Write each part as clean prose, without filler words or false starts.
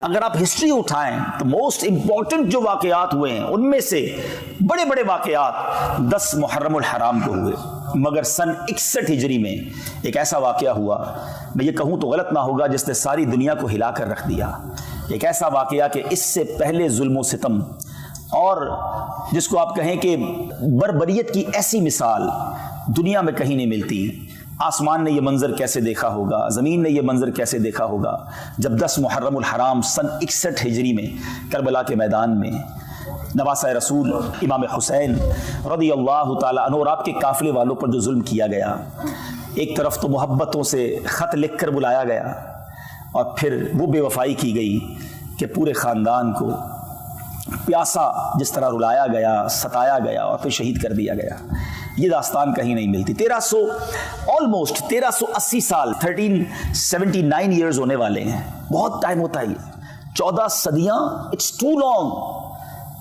اگر آپ ہسٹری اٹھائیں تو موسٹ امپورٹنٹ جو واقعات ہوئے ہیں ان میں سے بڑے بڑے واقعات 10 محرم الحرام کو ہوئے، مگر سن 61 ہجری میں ایک ایسا واقعہ ہوا، میں یہ کہوں تو غلط نہ ہوگا، جس نے ساری دنیا کو ہلا کر رکھ دیا۔ ایک ایسا واقعہ کہ اس سے پہلے ظلم و ستم اور جس کو آپ کہیں کہ بربریت کی ایسی مثال دنیا میں کہیں نہیں ملتی۔ آسمان نے یہ منظر کیسے دیکھا ہوگا، زمین نے یہ منظر کیسے دیکھا ہوگا جب 10 محرم الحرام سن 61 ہجری میں کربلا کے میدان میں نواسۂ رسول امام حسین رضی اللہ تعالیٰ عنہ اور آپ کے قافلے والوں پر جو ظلم کیا گیا، ایک طرف تو محبتوں سے خط لکھ کر بلایا گیا اور پھر وہ بے وفائی کی گئی کہ پورے خاندان کو پیاسا جس طرح رلایا گیا، ستایا گیا اور پھر شہید کر دیا گیا۔ یہ داستان کہیں نہیں ملتی۔ 1380 سال 1379 ایئرز ہونے والے ہیں، بہت ٹائم ہوتا ہے یہ، 14 صدیاں، اٹس ٹو لانگ۔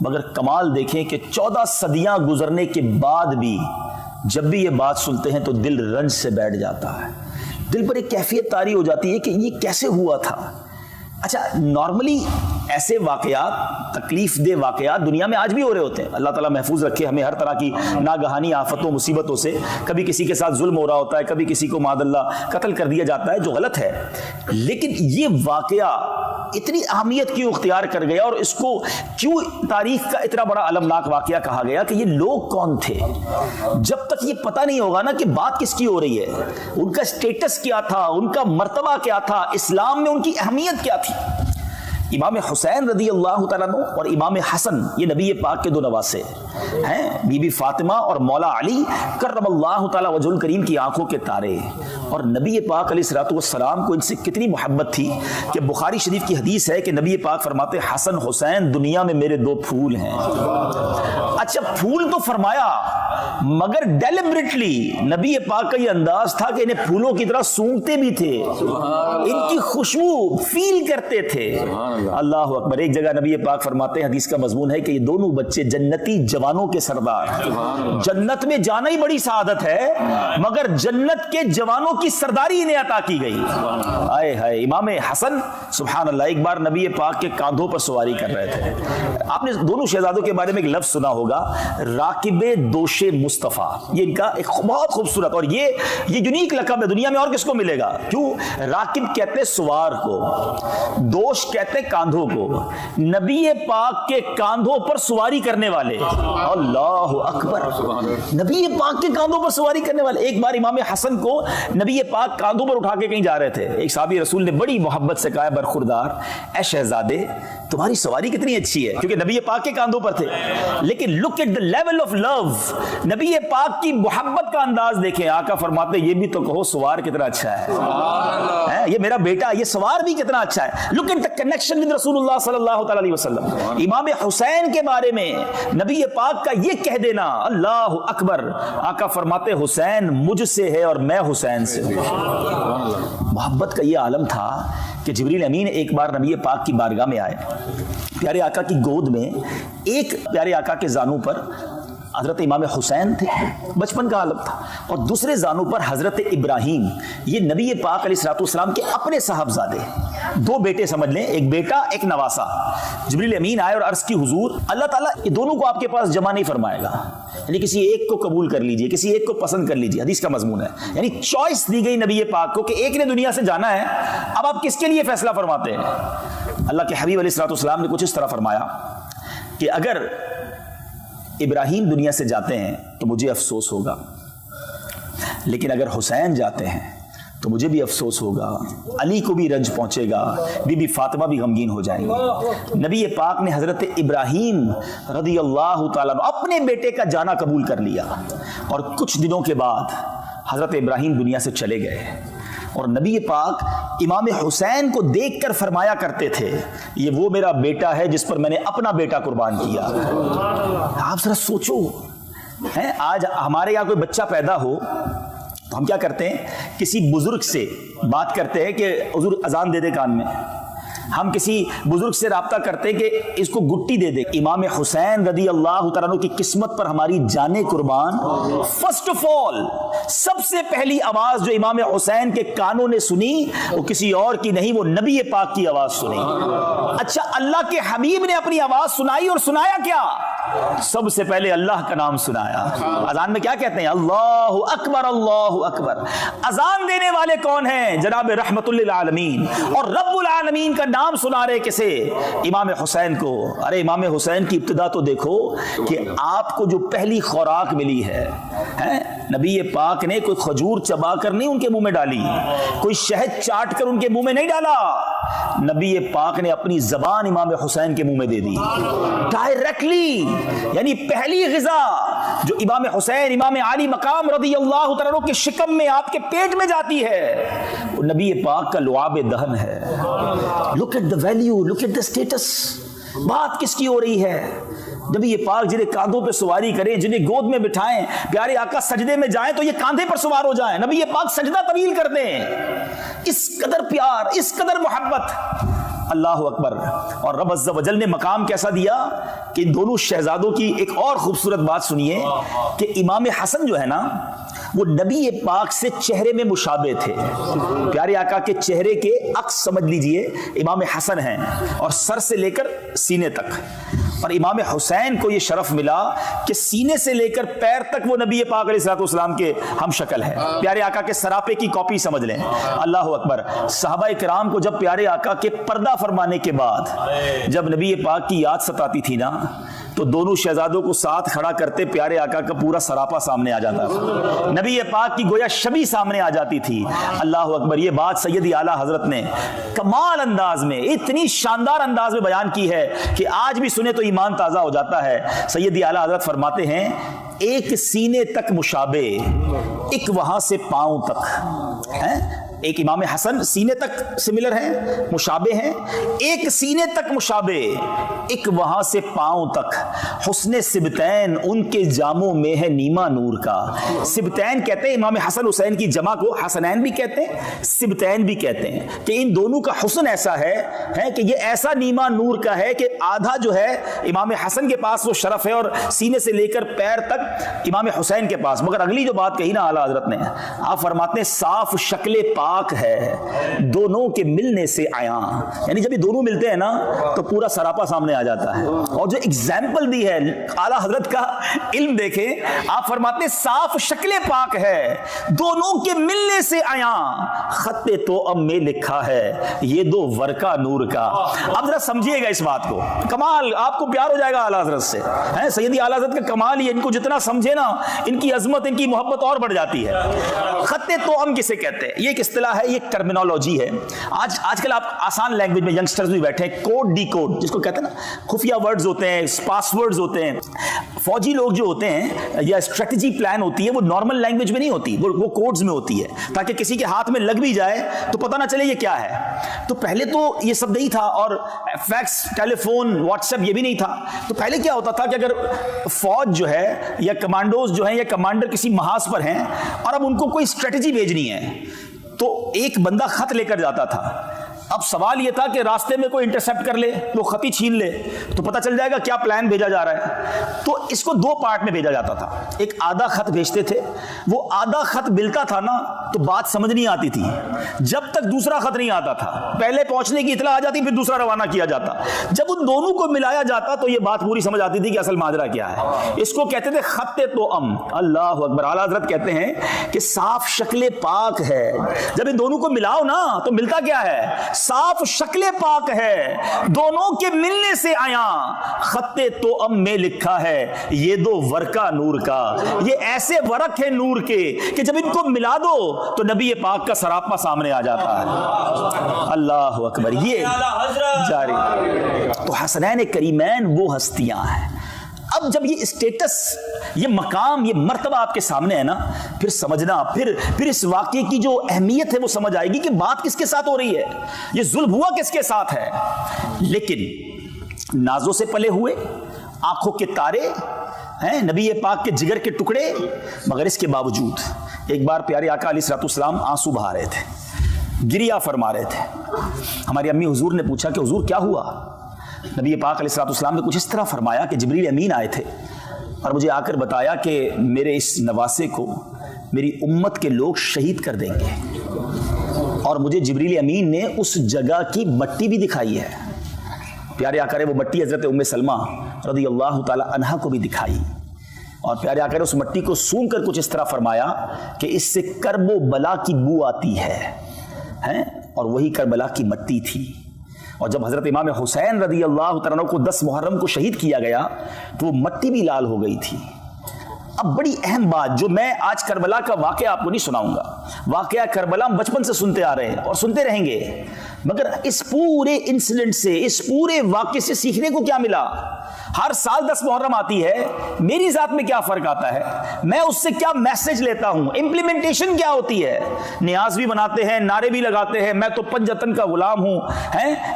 مگر کمال دیکھیں کہ 14 صدیاں گزرنے کے بعد بھی جب بھی یہ بات سنتے ہیں تو دل رنج سے بیٹھ جاتا ہے، دل پر ایک کیفیت طاری ہو جاتی ہے کہ یہ کیسے ہوا تھا۔ اچھا، نارملی ایسے واقعات، تکلیف دہ واقعات دنیا میں آج بھی ہو رہے ہوتے ہیں، اللہ تعالیٰ محفوظ رکھے ہمیں ہر طرح کی ناگہانی آفتوں مصیبتوں سے۔ کبھی کسی کے ساتھ ظلم ہو رہا ہوتا ہے، کبھی کسی کو معاذ اللہ قتل کر دیا جاتا ہے، جو غلط ہے، لیکن یہ واقعہ اتنی اہمیت کیوں اختیار کر گیا اور اس کو کیوں تاریخ کا اتنا بڑا المناک واقعہ کہا گیا کہ یہ لوگ کون تھے؟ جب تک یہ پتہ نہیں ہوگا نا کہ بات کس کی ہو رہی ہے، ان کا سٹیٹس کیا تھا، ان کا مرتبہ کیا تھا، اسلام میں ان کی اہمیت کیا تھی۔ امام حسین رضی اللہ تعالیٰ عنہ اور امام حسن، یہ نبی پاک کے دو نواسے ہیں، بی بی فاطمہ اور مولا علی کرم اللہ تعالیٰ وجہ الکریم کی آنکھوں کے تارے، اور نبی پاک علیہ الصلوۃ والسلام کو ان سے کتنی محبت تھی کہ بخاری شریف کی حدیث ہے کہ نبی پاک فرماتے حسن حسین دنیا میں میرے 2 پھول ہیں۔ اچھا، پھول تو فرمایا مگر ڈیلیبریٹلی نبی پاک کا یہ انداز تھا کہ انہیں پھولوں کی طرح سونگتے بھی تھے، ان کی خوشبو فیل کرتے تھے۔ اللہ اکبر۔ ایک جگہ نبی پاک فرماتے ہیں، حدیث کا مضمون ہے کہ یہ دونوں بچے جنتی جوانوں کے سردار، جنت میں جانا ہی بڑی سعادت ہے مگر جنت کے جوانوں کی سرداری انہیں عطا کی گئی۔ آئے ہائے، امام حسن سبحان اللہ ایک بار نبی پاک کے کاندھوں پر سواری کر رہے تھے۔ آپ نے دونوں شہزادوں کے بارے میں ایک لفظ سنا ہوگا، راکب دوش مصطفیٰ، یہ ان کا ایک بہت خوبصورت اور یہ یونیک لقب ہے، دنیا میں اور کس کو ملے گا؟ کیوں؟ راکب کہتے سوار کو، دوش کہتے کاندھوں کو، نبی پاک کے کاندھوں پر سواری کرنے والے، اللہ اکبر، نبی پاک کے کاندھوں پر سواری کرنے والے۔ ایک بار امام حسن کو نبی پاک کاندھوں پر اٹھا کے کہیں جا رہے تھے، ایک صحابی رسول نے بڑی محبت سے کہا برخوردار، اے شہزادے تمہاری سواری کتنی اچھی ہے، کیونکہ نبی پاک کے کاندھوں پر تھے، لیکن look at the level of love، نبی پاک کی محبت کا انداز دیکھیں۔ آقا فرماتے یہ بھی تو کہو سوار کتنا اچھا ہے، یہ میرا بیٹا، یہ سوار بھی کتنا اچھا ہے۔ Look at the connection with رسول اللہ صلی اللہ تعالی علیہ وسلم۔ امام حسین کے بارے میں نبی پاک کا یہ کہہ دینا، اللہ اکبر، آقا فرماتے حسین مجھ سے ہے اور میں حسین سے ہوں۔ محبت کا یہ عالم تھا کہ جبریل امین ایک بار نبی پاک کی بارگاہ میں آئے، پیارے آقا کی گود میں ایک پیارے آقا کے زانوں پر حضرت امام حسین تھے، بچپن کا عالم تھا، اور دوسرے زانوں پر حضرت ابراہیم، یہ نبی پاک علیہ الصلوۃ والسلام کے اپنے صاحبزادے، 2 بیٹے سمجھ لیں، ایک بیٹا ایک نواسا۔ جبریل امین آئے اور عرض کی حضور اللہ تعالیٰ یہ دونوں کو آپ کے پاس جمع نہیں فرمائے گا، یعنی کسی ایک کو قبول کر لیجئے، کسی ایک کو پسند کر لیجئے، حدیث کا مضمون ہے، یعنی چوائس دی گئی نبی پاک کو کہ ایک نے دنیا سے جانا ہے، اب آپ کس کے لیے فیصلہ فرماتے ہیں؟ اللہ کے حبیب علیہ الصلوۃ والسلام نے کچھ اس طرح فرمایا کہ اگر ابراہیم دنیا سے جاتے ہیں تو مجھے افسوس ہوگا، لیکن اگر حسین جاتے ہیں تو مجھے بھی افسوس ہوگا، علی کو بھی رنج پہنچے گا، بی بی فاطمہ بھی غمگین ہو جائیں گے۔ نبی پاک نے حضرت ابراہیم رضی اللہ تعالیٰ اپنے بیٹے کا جانا قبول کر لیا، اور کچھ دنوں کے بعد حضرت ابراہیم دنیا سے چلے گئے، اور نبی پاک امام حسین کو دیکھ کر فرمایا کرتے تھے یہ وہ میرا بیٹا ہے جس پر میں نے اپنا بیٹا قربان کیا۔ آپ ذرا سوچو، آج ہمارے یہاں کوئی بچہ پیدا ہو تو ہم کیا کرتے ہیں؟ کسی بزرگ سے بات کرتے ہیں کہ حضور اذان دے دے کان میں، ہم کسی بزرگ سے رابطہ کرتے کہ اس کو گٹی دے دے. امام حسین رضی اللہ تعالیٰ عنہ کی قسمت پر ہماری جانیں قربان. فرسٹ آف آل سب سے پہلی آواز جو امام حسین کے کانوں نے سنی وہ کسی اور کی نہیں, وہ نبی پاک کی آواز سنی. اچھا, اللہ کے حبیب نے اپنی آواز سنائی اور سنایا کیا؟ سب سے پہلے اللہ کا نام سنایا. اذان میں کیا کہتے ہیں؟ اللہ اکبر اللہ اکبر. اذان دینے والے کون ہیں؟ جناب رحمت للعالمین, اور رب العالمین کا نام سنا رہے کسے؟ امام حسین کو. ارے امام حسین کی ابتدا تو دیکھو کہ آپ کو جو پہلی خوراک ملی ہے, نبی پاک نے کوئی کھجور چبا کر نہیں ان کے منہ میں ڈالی, کوئی شہد چاٹ کر ان کے منہ میں نہیں ڈالا. نبی پاک نے اپنی زبان امام حسین کے منہ میں دے دی ڈائریکٹلی. یعنی پہلی غذا جو امام حسین امام علی مقام رضی اللہ تعالیٰ کے شکم میں آپ کے پیٹ میں جاتی ہے وہ نبی پاک کا لعاب دہن ہے. Look at the value, look at the status. بات کس کی ہو رہی ہے؟ نبی پاک جنہیں کاندھوں پہ سواری کریں, جنہیں گود میں بٹھائیں, پیارے آقا سجدے میں جائیں تو یہ کاندھے پر سوار ہو جائیں. نبی پاک سجدہ طویل کر دیں. اس قدر پیار, اس قدر محبت. اللہ اکبر. اور رب عز و جل نے مقام کیسا دیا کہ ان دونوں شہزادوں کی ایک اور خوبصورت بات سنیے کہ امام حسن جو ہے نا وہ نبی پاک سے چہرے میں مشابہ تھے. پیارے آقا کے چہرے کے عکس سمجھ لیجئے امام حسن ہیں, اور سر سے لے کر سینے تک. اور امام حسین کو یہ شرف ملا کہ سینے سے لے کر پیر تک وہ نبی پاک علیہ الصلوۃ والسلام کے ہم شکل ہے. پیارے آقا کے سراپے کی کاپی سمجھ لیں. اللہ اکبر. صحابہ کرام کو جب پیارے آقا کے پردہ فرمانے کے بعد جب نبی پاک کی یاد ستاتی تھی نا تو دونوں شہزادوں کو ساتھ کھڑا کرتے پیارے آقا کا پورا سراپا سامنے آ جاتا تھا. نبی پاک کی گویا شبی سامنے آ جاتی تھی. اللہ اکبر. یہ بات سیدی اعلیٰ حضرت نے کمال انداز میں, اتنی شاندار انداز میں بیان کی ہے کہ آج بھی سنے تو ایمان تازہ ہو جاتا ہے. سیدی اعلیٰ حضرت فرماتے ہیں ایک سینے تک مشابہ, ایک وہاں سے پاؤں تک. ایک امام حسن سینے تک سملر ہیں, مشابہ ہیں, ایک سینے تک مشابہ, ایک وہاں سے پاؤں تک. حسن سبتین ان کے جاموں میں ہے نیما نور کا. سبتین کہتے ہیں امام حسن حسین کی جمع کو حسنین بھی کہتے ہیں, سبتین بھی کہتے ہیں, کہ ان دونوں کا حسن ایسا ہے کہ یہ ایسا نیما نور کا ہے کہ آدھا جو ہے امام حسن کے پاس وہ شرف ہے اور سینے سے لے کر پیر تک امام حسین کے پاس. مگر اگلی جو بات کہی نا اعلیٰ حضرت نے, آپ فرماتے ہیں صاف شکل پاک ہے دونوں کے ملنے سے آیا. یعنی جب یہ دونوں ملتے ہیں نا تو پورا سراپا سامنے آ جاتا ہے. اور جو اگزامپل دی ہے اعلیٰ حضرت کا علم دیکھیں, آپ فرماتے ہیں صاف شکل پاک ہے دونوں کے ملنے سے آیا, خط تو اب میں لکھا ہے یہ دو ورقہ نور کا. اب ذرا سمجھیے گا اس بات کو, کمال آپ کو پیار ہو جائے گا اعلیٰ حضرت سے. سیدی اعلیٰ حضرت کا کمال ہی ان کو جتنا سمجھے نا ان کی عظمت ان کی محبت اور بڑھ جاتی ہے. خط تو ہم کسے کہتے ہیں؟ یہ ایک اصطلاح ہے, یہ ٹرمینالوجی ہے. آج کل آپ آسان لینگویج میں ینگسٹرز بھی بیٹھے ہیں, کوڈ ڈی کوڈ جس کو کہتے ہیں نا, خفیہ ورڈز ہوتے ہیں, پاس ورڈز ہوتے ہیں. فوجی لوگ جو ہوتے ہیں یا اسٹریٹجی پلان ہوتی ہے وہ نارمل لینگویج میں نہیں ہوتی, وہ کوڈز میں ہوتی ہے تاکہ کسی کے ہاتھ میں لگ بھی جائے تو پتہ نہ چلے یہ کیا ہے. تو پہلے تو یہ سب نہیں تھا, اور فیکس, ٹیلی فون, واٹس ایپ یہ بھی نہیں تھا. تو پہلے کیا ہوتا تھا کہ اگر فوج جو ہے یا کمانڈوز جو ہیں یا کمانڈر کسی محاذ پر ہیں اور اب ان کو کوئی اسٹریٹجی بھیجنی ہے تو ایک بندہ خط لے کر جاتا تھا. اب سوال یہ تھا کہ راستے میں کوئی انٹرسپٹ کر لے, وہ خط ہی چھین لے تو پتہ چل جائے گا کیا پلان بھیجا جا رہا ہے. تو اس کو دو پارٹ میں بھیجا جاتا تھا. ایک آدھا خط بھیجتے تھے, وہ آدھا خط ملتا تھا نا تو بات سمجھ نہیں آتی تھی جب تک دوسرا خط نہیں آتا تھا. پہلے پہنچنے کی اطلاع آ جاتی, پھر دوسرا روانہ کیا جاتا. جب ان دونوں کو ملایا جاتا تو یہ بات پوری سمجھ آتی تھی کہ اصل ماجرا کیا ہے. اس کو کہتے تھے خط تو ام. اللہ اکبر. اعلیٰ حضرت کہتے ہیں کہ صاف شکل پاک ہے. جب ان دونوں کو ملاؤ نا تو ملتا کیا ہے؟ صاف شکل پاک ہے دونوں کے ملنے سے آیا, خط تو ام میں لکھا ہے یہ دو ورقہ نور کا. یہ ایسے ورق ہے نور کے کہ جب ان کو ملا دو تو نبی پاک کا سراپا سامنے آ جاتا ہے. اللہ اکبر. یہ جاری. تو حسنین کریمین وہ ہستیاں ہیں. اب جب یہ اسٹیٹس, یہ مقام, یہ مرتبہ آپ کے سامنے ہے نا, پھر سمجھنا, پھر اس واقعے کی جو اہمیت ہے وہ سمجھ آئے گی کہ بات کس کے ساتھ ہو رہی ہے, یہ ظلم ہوا کس کے ساتھ ہے. لیکن نازوں سے پلے ہوئے, آنکھوں کے تارے ہیں, نبی پاک کے جگر کے ٹکڑے, مگر اس کے باوجود ایک بار پیارے آقا علیہ الصلوۃ والسلام آنسو بہا رہے تھے. گریہ فرما رہے تھے. ہماری امی حضور نے پوچھا کہ حضور کیا ہوا؟ نبی پاک علیہ الصلوۃ والسلام نے کچھ اس طرح فرمایا کہ جبریل امین آئے تھے اور مجھے آ کر بتایا کہ میرے اس نواسے کو میری امت کے لوگ شہید کر دیں گے. اور مجھے جبریل امین نے اس جگہ کی مٹی بھی دکھائی ہے. پیارے آقا نے وہ مٹی حضرت ام سلمہ رضی اللہ تعالی عنہا کو بھی دکھائی. اور پیارے آقا نے اس مٹی کو سونگ کر کچھ اس طرح فرمایا کہ اس سے کرب و بلا کی بو آتی ہے. اور وہی کربلا کی مٹی تھی. اور جب حضرت امام حسین رضی اللہ تعالیٰ عنہ کو 10 محرم کو شہید کیا گیا تو وہ مٹی بھی لال ہو گئی تھی. اب بڑی اہم بات جو میں آج کربلا کا واقعہ آپ کو نہیں سناؤں گا. واقعہ کربلا ہم بچپن سے سنتے آ رہے ہیں اور سنتے رہیں گے, مگر اس پورے انسیڈنٹ سے, اس پورے واقعے سے سیکھنے کو کیا ملا؟ ہر سال 10 محرم آتی ہے, میری ذات میں کیا فرق آتا ہے؟ میں اس سے کیا میسج لیتا ہوں؟ امپلیمنٹیشن کیا ہوتی ہے؟ نیاز بھی بناتے ہیں, نعرے بھی لگاتے ہیں, میں تو پنجتن کا غلام ہوں,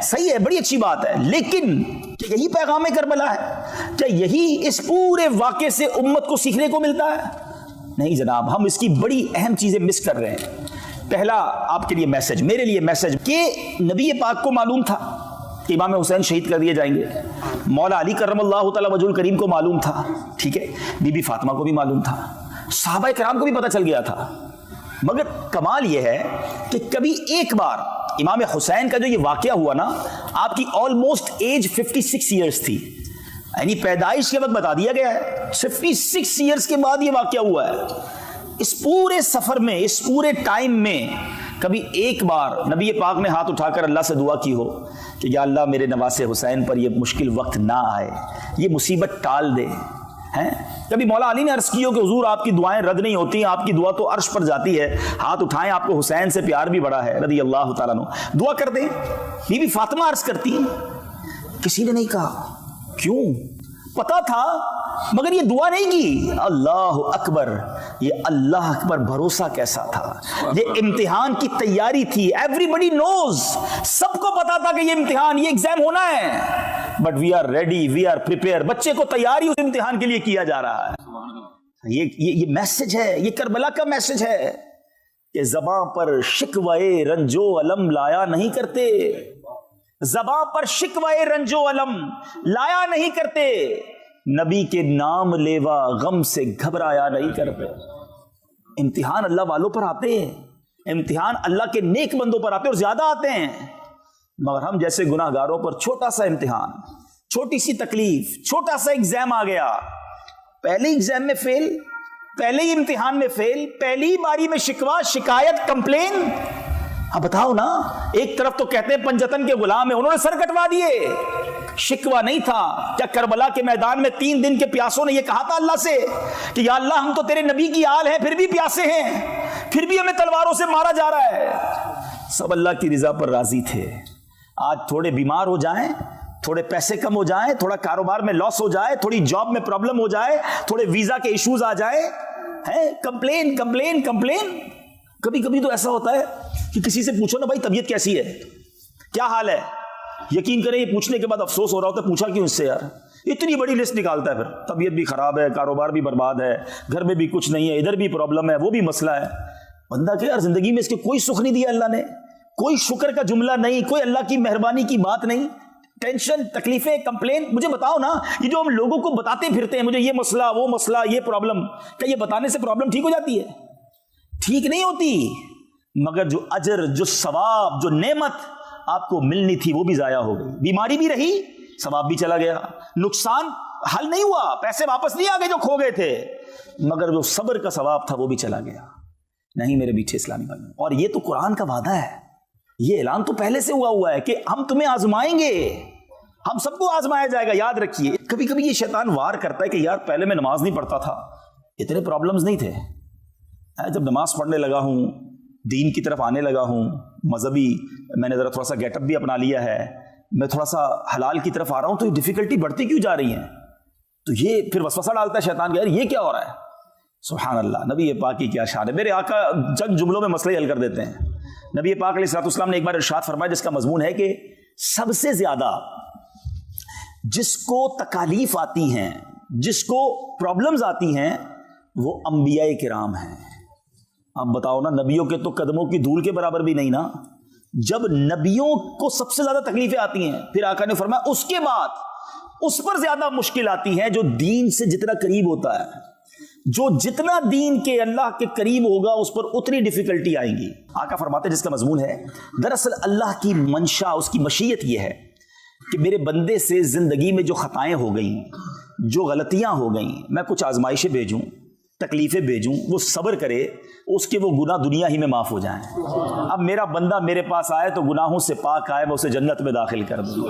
صحیح ہے, بڑی اچھی بات ہے, لیکن کیا یہی پیغام کربلا ہے؟ کیا یہی اس پورے واقعے سے امت کو سیکھنے کو ملتا ہے؟ نہیں جناب, ہم اس کی بڑی اہم چیزیں مس کر رہے ہیں. پہلا آپ کے لیے میسج, میرے لیے میسج, کہ نبی پاک کو معلوم تھا کہ امام حسین شہید کر دیے جائیں گے. مولا علی کرم اللہ تعالی وجہ الکریم کو معلوم تھا, ٹھیک ہے, بی بی فاطمہ کو بھی معلوم تھا, صحابہ کرام کو بھی پتہ چل گیا تھا. مگر کمال یہ ہے کہ کبھی ایک بار امام حسین کا جو یہ واقعہ ہوا نا, آپ کی آلموسٹ ایج 56 ایئرز تھی, یعنی پیدائش کے وقت بتا دیا گیا ہے, 56 ایئرز کے بعد یہ واقعہ ہوا ہے. اس پورے سفر میں, اس پورے ٹائم میں کبھی ایک بار نبی پاک نے ہاتھ اٹھا کر اللہ سے دعا کی ہو کہ یا اللہ میرے نواسے حسین پر یہ مشکل وقت نہ آئے, یہ مصیبت ٹال دے؟ کبھی مولا علی نے عرض کی ہو کہ حضور آپ کی دعائیں رد نہیں ہوتی, آپ کی دعا تو عرش پر جاتی ہے, ہاتھ اٹھائیں, آپ کو حسین سے پیار بھی بڑا ہے رضی اللہ تعالیٰ عنہ, دعا کر دیں. بی بی فاطمہ عرض کرتی, کسی نے نہیں کہا. کیوں؟ پتا تھا مگر یہ دعا نہیں کی. اللہ اکبر, یہ اللہ اکبر بھروسہ کیسا تھا, یہ امتحان کی تیاری تھی. ایوری بڈی نوز, سب کو پتا تھا کہ یہ امتحان, یہ ایگزام ہونا ہے, but we are ready, we are prepare. بچے کو تیاری اس امتحان کے لیے کیا جا رہا ہے. یہ میسج ہے, یہ کربلا کا میسج ہے کہ زباں پر شکوے رنجو علم لایا نہیں کرتے, زباں پر شکوے رنجو علم لایا نہیں کرتے, نبی کے نام لیوا غم سے گھبرایا نہیں کرتے. امتحان اللہ والوں پر آتے ہیں, امتحان اللہ کے نیک بندوں پر آتے ہیں اور زیادہ آتے ہیں, مگر ہم جیسے گناہ گاروں پر چھوٹا سا امتحان, چھوٹی سی تکلیف, چھوٹا سا ایگزام آ گیا, پہلے ایگزام میں فیل, پہلے ہی امتحان میں فیل, پہلی باری میں شکوا, شکایت, کمپلین. اب بتاؤ نا, ایک طرف تو کہتے ہیں پنجتن کے غلام ہیں, انہوں نے سر کٹوا دیے, شکوا نہیں تھا. کیا کربلا کے میدان میں 3 دن کے پیاسوں نے یہ کہا تھا اللہ سے کہ یا اللہ ہم تو تیرے نبی کی آل ہیں, پھر بھی پیاسے ہیں, پھر بھی ہمیں تلواروں سے مارا جا رہا ہے؟ سب اللہ کی رضا پر راضی تھے. آج تھوڑے بیمار ہو جائیں, تھوڑے پیسے کم ہو جائیں, تھوڑا کاروبار میں لاس ہو جائے, تھوڑی جاب میں پرابلم ہو جائے, تھوڑے ویزا کے ایشوز آ جائیں, کمپلین کمپلین کمپلین. کبھی کبھی تو ایسا ہوتا ہے کہ کسی سے پوچھو نا بھائی طبیعت کیسی ہے, کیا حال ہے, یقین کریں یہ پوچھنے کے بعد افسوس ہو رہا ہوتا ہے, پوچھا کیوں اس سے یار, اتنی بڑی لسٹ نکالتا ہے, پھر طبیعت بھی خراب ہے, کاروبار بھی برباد ہے, گھر میں بھی کچھ نہیں ہے, ادھر بھی پرابلم ہے, وہ بھی مسئلہ ہے. بندہ کہ یار زندگی میں اس کے کوئی سکھ نہیں دیا اللہ نے, کوئی شکر کا جملہ نہیں, کوئی اللہ کی مہربانی کی بات نہیں, ٹینشن, تکلیفیں, کمپلین. مجھے بتاؤ نا, یہ جو ہم لوگوں کو بتاتے پھرتے ہیں مجھے یہ مسئلہ, وہ مسئلہ, یہ پرابلم, کیا یہ بتانے سے پرابلم ٹھیک ہو جاتی ہے؟ ٹھیک نہیں ہوتی. مگر جو اجر, جو ثواب, جو نعمت آپ کو ملنی تھی وہ بھی ضائع ہو گئی. بیماری بھی رہی, ثواب بھی چلا گیا, نقصان حل نہیں ہوا, پیسے واپس نہیں آ گئے جو کھو گئے تھے, مگر جو صبر کا ثواب تھا وہ بھی چلا گیا. نہیں میرے میٹھے اسلامی بھائیوں, اور یہ تو قرآن کا وعدہ ہے, یہ اعلان تو پہلے سے ہوا ہے کہ ہم تمہیں آزمائیں گے, ہم سب کو آزمایا جائے گا. یاد رکھیے, کبھی کبھی یہ شیطان وار کرتا ہے کہ یار پہلے میں نماز نہیں پڑھتا تھا, اتنے پرابلمز نہیں تھے, جب نماز پڑھنے لگا ہوں, دین کی طرف آنے لگا ہوں, مذہبی میں نے ذرا تھوڑا سا گیٹ اپ بھی اپنا لیا ہے, میں تھوڑا سا حلال کی طرف آ رہا ہوں, تو یہ ڈیفیکلٹی بڑھتی کیوں جا رہی ہیں؟ تو یہ پھر وسوسہ ڈالتا ہے شیطان کہ یار یہ کیا ہو رہا ہے. سبحان اللہ, نبی پاک کی کیا شان ہے. میرے آقا چند جملوں میں مسئلے حل کر دیتے ہیں. نبی پاک علیہ الصلوۃ والسلام نے ایک بار ارشاد فرمایا جس کا مضمون ہے کہ سب سے زیادہ جس کو تکالیف آتی ہیں, جس کو پرابلمز آتی ہیں, وہ انبیاء کرام ہیں. اب بتاؤ نا, نبیوں کے تو قدموں کی دھول کے برابر بھی نہیں نا. جب نبیوں کو سب سے زیادہ تکلیفیں آتی ہیں, پھر آقا نے فرمایا اس کے بعد اس پر زیادہ مشکل آتی ہے جو دین سے جتنا قریب ہوتا ہے. جو جتنا دین کے اللہ کے قریب ہوگا اس پر اتنی ڈیفیکلٹی آئیں گی. آقا فرماتے ہیں جس کا مضمون ہے, دراصل اللہ کی منشا, اس کی مشیت یہ ہے کہ میرے بندے سے زندگی میں جو خطائیں ہو گئیں, جو غلطیاں ہو گئیں, میں کچھ آزمائشیں بھیجوں, تکلیفیں بھیجوں, وہ صبر کرے, اس کے وہ گناہ دنیا ہی میں معاف ہو جائیں. اب میرا بندہ میرے پاس آئے تو گناہوں سے پاک آئے, میں اسے جنت میں داخل کر دوں.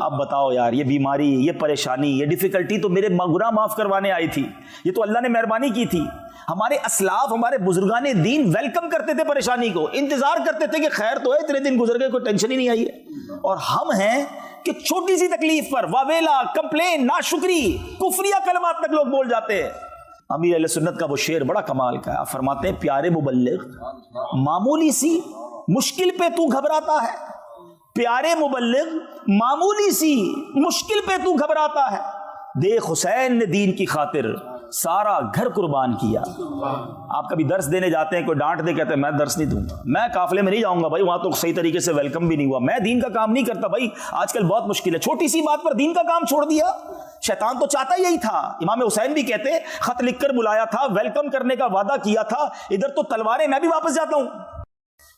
اب بتاؤ یار, یہ بیماری, یہ پریشانی, یہ ڈیفیکلٹی تو میرے گناہ معاف کروانے آئی تھی. یہ تو اللہ نے مہربانی کی تھی. ہمارے اسلاف, ہمارے بزرگان دین ویلکم کرتے تھے پریشانی کو, انتظار کرتے تھے کہ خیر تو ہے, اتنے دن گزر گئے, کوئی ٹینشن ہی نہیں آئی ہے. اور ہم ہیں کہ چھوٹی سی تکلیف پر واویلا, کمپلین, ناشکری, کفریہ کلمات تک لوگ بول جاتے ہیں. امیر اہل سنت کا وہ شعر بڑا کمال کا ہے. آپ فرماتے ہیں پیارے مبلغ معمولی سی مشکل پہ تو گھبراتا ہے, پیارے مبلغ معمولی سی مشکل پہ تو گھبراتا ہے. دیکھ حسین نے دین کی خاطر سارا گھر قربان کیا. آپ کبھی درس دینے جاتے ہیں, کوئی ڈانٹ دے, کہتے ہیں میں درس نہیں دوں گا, میں قافلے میں نہیں جاؤں گا بھائی, وہاں تو صحیح طریقے سے ویلکم بھی نہیں ہوا, میں دین کا کام نہیں کرتا بھائی, آج کل بہت مشکل ہے. چھوٹی سی بات پر دین کا کام چھوڑ دیا. شیطان تو چاہتا یہی تھا. امام حسین بھی کہتے خط لکھ کر بلایا تھا, ویلکم کرنے کا وعدہ کیا تھا, ادھر تو تلواریں, میں بھی واپس جاتا ہوں.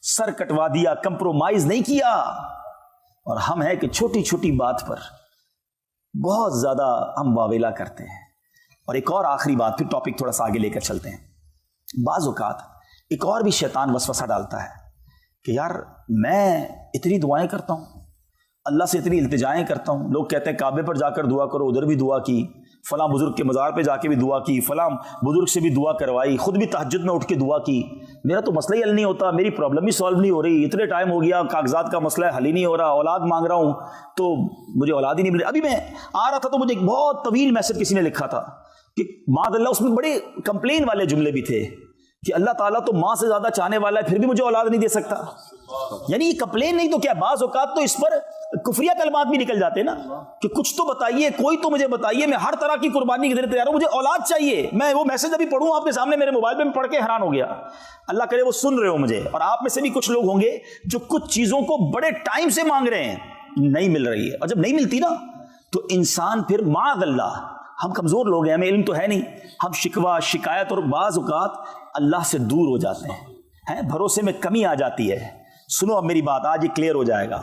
سر کٹوا دیا, کمپرومائز نہیں کیا. اور ہم ہیں کہ چھوٹی چھوٹی بات پر بہت زیادہ ہم واویلا کرتے ہیں. اور ایک اور آخری بات, پھر ٹاپک تھوڑا سا آگے لے کر چلتے ہیں. بعض اوقات ایک اور بھی شیطان وسوسہ ڈالتا ہے کہ یار میں اتنی دعائیں کرتا ہوں, اللہ سے اتنی التجائیں کرتا ہوں, لوگ کہتے ہیں کعبے پر جا کر دعا کرو, ادھر بھی دعا کی, فلاں بزرگ کے مزار پہ جا کے بھی دعا کی, فلاں بزرگ سے بھی دعا کروائی, خود بھی تہجد میں اٹھ کے دعا کی, میرا تو مسئلہ ہی حل نہیں ہوتا, میری پرابلم ہی سالو نہیں ہو رہی, اتنے ٹائم ہو گیا, کاغذات کا مسئلہ حل ہی نہیں ہو رہا, اولاد مانگ رہا ہوں تو مجھے اولاد ہی نہیں مل رہی. ابھی میں آ رہا تھا تو مجھے ایک بہت طویل میسج کسی نے لکھا تھا کہ معاذ اللہ, اس میں بڑے کمپلین والے جملے بھی تھے کہ اللہ تعالیٰ تو ماں سے زیادہ چاہنے والا ہے, پھر بھی مجھے اولاد نہیں دے سکتا. یعنی یہ کمپلین نہیں تو کیا, بعض اوقات تو اس پر کفریہ کلمات بھی نکل جاتے نا کہ کچھ تو بتائیے, کوئی تو مجھے بتائیے, میں ہر طرح کی قربانی کے لیے تیار ہوں, مجھے اولاد چاہیے. میں وہ میسج ابھی پڑھوں آپ کے سامنے میرے موبائل پہ, میں پڑھ کے حیران ہو گیا. اللہ کرے وہ سن رہے ہو مجھے, اور آپ میں سے بھی کچھ لوگ ہوں گے جو کچھ چیزوں کو بڑے ٹائم سے مانگ رہے ہیں, نہیں مل رہی ہے. اور جب نہیں ملتی نا تو انسان پھر معاذ اللہ, ہم کمزور لوگ ہیں, ہمیں علم تو ہے نہیں, ہم شکوہ شکایت اور بعض اوقات اللہ سے دور ہو جاتے ہیں, بھروسے میں کمی آ جاتی ہے. سنو اب میری بات, آج یہ کلیئر ہو جائے گا,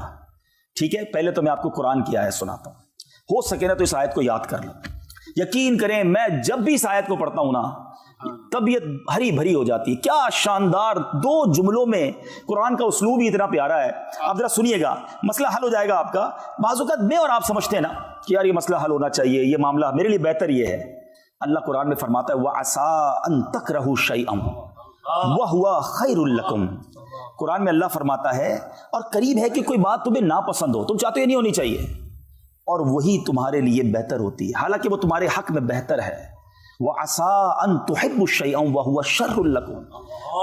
ٹھیک ہے. پہلے تو میں آپ کو قرآن کی آیت سناتا ہوں, ہو سکے نا تو اس آیت کو یاد کر لو. یقین کریں میں جب بھی اس آیت کو پڑھتا ہوں نا طبیعت ہری بھری ہو جاتی ہے. کیا شاندار دو جملوں میں قرآن کا اسلوب ہی اتنا پیارا ہے. آپ ذرا سنیے گا, مسئلہ حل ہو جائے گا آپ کا. بعض اوقات میں اور آپ سمجھتے ہیں نا کہ یار یہ مسئلہ حل ہونا چاہیے, یہ معاملہ میرے لیے بہتر یہ ہے. اللہ قرآن میں فرماتا ہے وَعَسَىٰ أَن تَكْرَهُوا شَيْئًا وَهُوَ خَيْرٌ لَكُمْ. قرآن میں اللہ فرماتا ہے اور قریب ہے کہ کوئی بات تمہیں ناپسند ہو, تم چاہتے ہو یہ نہیں ہونی چاہیے, اور وہی تمہارے لیے بہتر ہوتی ہے, حالانکہ وہ تمہارے حق میں بہتر ہے. وَعَسَىٰ أَن تُحِبُّوا شَيْئًا وَهُوَ شَرٌّ لَكُمْ.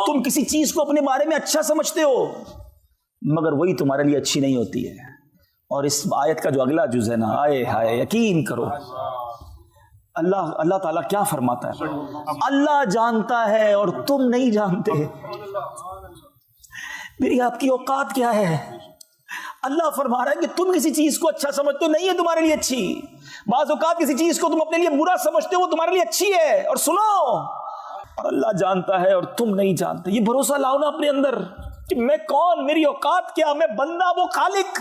تم کسی چیز کو اپنے بارے میں اچھا سمجھتے ہو مگر وہی تمہارے لیے اچھی نہیں ہوتی ہے. اور اس آیت کا جو اگلا جز ہے نا, آئے ہائے یقین کرو اللہ تعالیٰ کیا فرماتا ہے, اللہ جانتا ہے اور تم نہیں جانتے. میری آپ کی اوقات کیا ہے. اللہ فرما رہا ہے کہ تم کسی چیز کو اچھا سمجھتے ہو, نہیں ہے تمہارے لیے اچھی. بعض اوقات کسی چیز کو تم اپنے لیے برا سمجھتے ہو, وہ تمہارے لیے اچھی ہے. اور سنو, اور اللہ جانتا ہے اور تم نہیں جانتے. یہ بھروسہ لاؤ نا اپنے اندر کہ میں کون, میری اوقات کیا, میں بندہ, وہ خالق,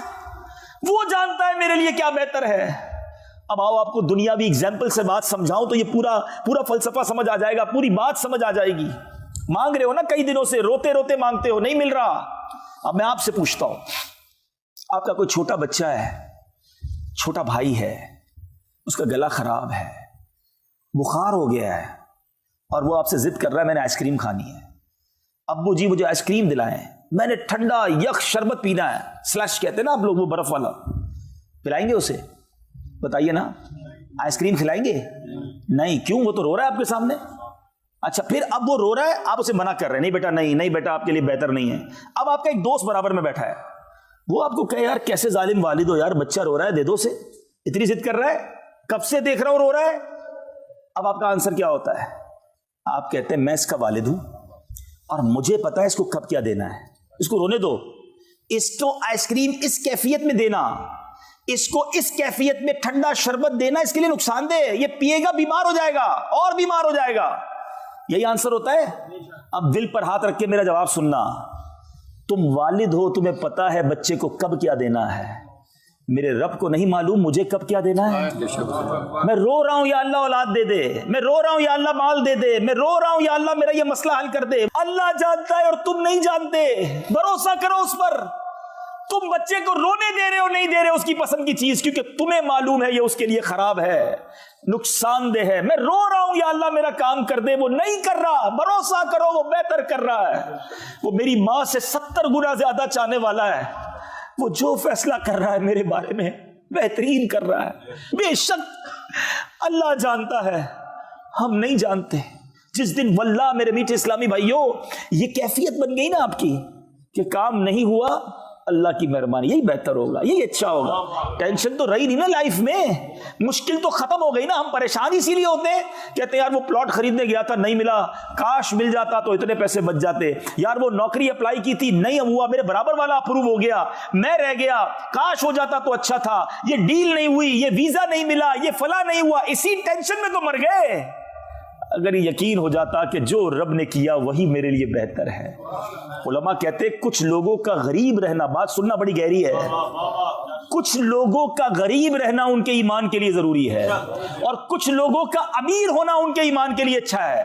وہ جانتا ہے میرے لیے کیا بہتر ہے. اب آؤ آپ کو دنیاوی ایگزامپل سے بات سمجھاؤں تو یہ پورا فلسفہ سمجھ آ جائے گا, پوری بات سمجھ آ جائے گی. مانگ رہے ہو نا کئی دنوں سے, روتے روتے مانگتے ہو, نہیں مل رہا. اب میں آپ سے پوچھتا ہوں, آپ کا کوئی چھوٹا بچہ ہے, چھوٹا بھائی ہے, اس کا گلا خراب ہے, بخار ہو گیا ہے, اور وہ آپ سے ضد کر رہا ہے میں نے آئس کریم کھانی ہے. ابو جی مجھے آئس کریم دلائیں, میں نے ٹھنڈا یک شربت پینا ہے, سلش کہتے ہیں نا آپ لوگ, وہ برف والا. پلائیں گے اسے؟ بتائیے نا, آئس کریم کھلائیں گے؟ نہیں. کیوں؟ وہ تو رو رہا ہے آپ کے سامنے. اچھا پھر اب وہ رو رہا ہے, آپ اسے منع کر رہے ہیں, نہیں بیٹا, نہیں بیٹا, آپ کے لیے بہتر نہیں ہے. اب آپ کا ایک دوست برابر میں بیٹھا ہے, وہ آپ کو کہے یار کیسے ظالم والد ہو یار, بچہ رو رہا ہے, دے دو اسے, اتنی ضد کر رہا ہے, کب سے دیکھ رہا ہوں رو رہا ہے. اب آپ کا آنسر کیا ہوتا ہے؟ آپ کہتے ہیں میں اس کا والد ہوں اور مجھے پتا ہے اس کو کب کیا دینا ہے. اس کو رونے دو. اس کو آئس کریم اس کیفیت میں دینا, اس کو اس کیفیت میں ٹھنڈا شربت دینا اس کے لیے نقصان دہ. یہ پیے گا بیمار ہو جائے گا اور بیمار ہو جائے گا. یہی آنسر ہوتا ہے. اب دل پر ہاتھ رکھ کے میرا جواب سننا. تم والد ہو, تمہیں پتا ہے بچے کو کب کیا دینا ہے. میرے رب کو نہیں معلوم مجھے کب کیا دینا ہے. میں رو رہا ہوں یا اللہ اولاد دے دے, میں رو رہا ہوں یا اللہ مال دے دے, میں رو رہا ہوں یا اللہ میرا یہ مسئلہ حل کر دے. اللہ جانتا ہے اور تم نہیں جانتے. بھروسہ کرو اس پر. تم بچے کو رونے دے رہے ہو, نہیں دے رہے ہو اس کی پسند کی چیز, کیونکہ تمہیں معلوم ہے یہ اس کے لیے خراب ہے, نقصان دہ ہے. میں رو رہا ہوں یا اللہ میرا کام کر دے, وہ نہیں کر رہا. بھروسہ کرو وہ بہتر کر رہا ہے. وہ میری ماں سے 70 گنا زیادہ چاہنے والا ہے. وہ جو فیصلہ کر رہا ہے میرے بارے میں بہترین کر رہا ہے. بے شک اللہ جانتا ہے, ہم نہیں جانتے. جس دن واللہ میرے میٹھے اسلامی بھائیوں یہ کیفیت بن گئی نا آپ کی کہ کام نہیں ہوا, اللہ کی مہربانی, یہی بہتر ہوگا, یہی اچھا ہوگا. ٹینشن تو رہی نہیں نا لائف میں, مشکل تو ختم ہو گئی نا. ہم پریشان اسی لیے ہوتے ہیں, کہتے ہیں یار وہ پلاٹ خریدنے گیا تھا نہیں ملا, کاش مل جاتا تو اتنے پیسے بچ جاتے. یار وہ نوکری اپلائی کی تھی نہیں ہوا, میرے برابر والا اپروو ہو گیا, میں رہ گیا, کاش ہو جاتا تو اچھا تھا. یہ ڈیل نہیں ہوئی, یہ ویزا نہیں ملا, یہ فلاں نہیں ہوا. اسی ٹینشن میں تو مر گئے. اگر یقین ہو جاتا کہ جو رب نے کیا وہی میرے لیے بہتر ہے. علماء کہتے کچھ لوگوں کا غریب رہنا, بات سننا بڑی گہری ہے, کچھ لوگوں کا غریب رہنا ان کے ایمان کے لیے ضروری ہے, اور کچھ لوگوں کا امیر ہونا ان کے ایمان کے لیے اچھا ہے.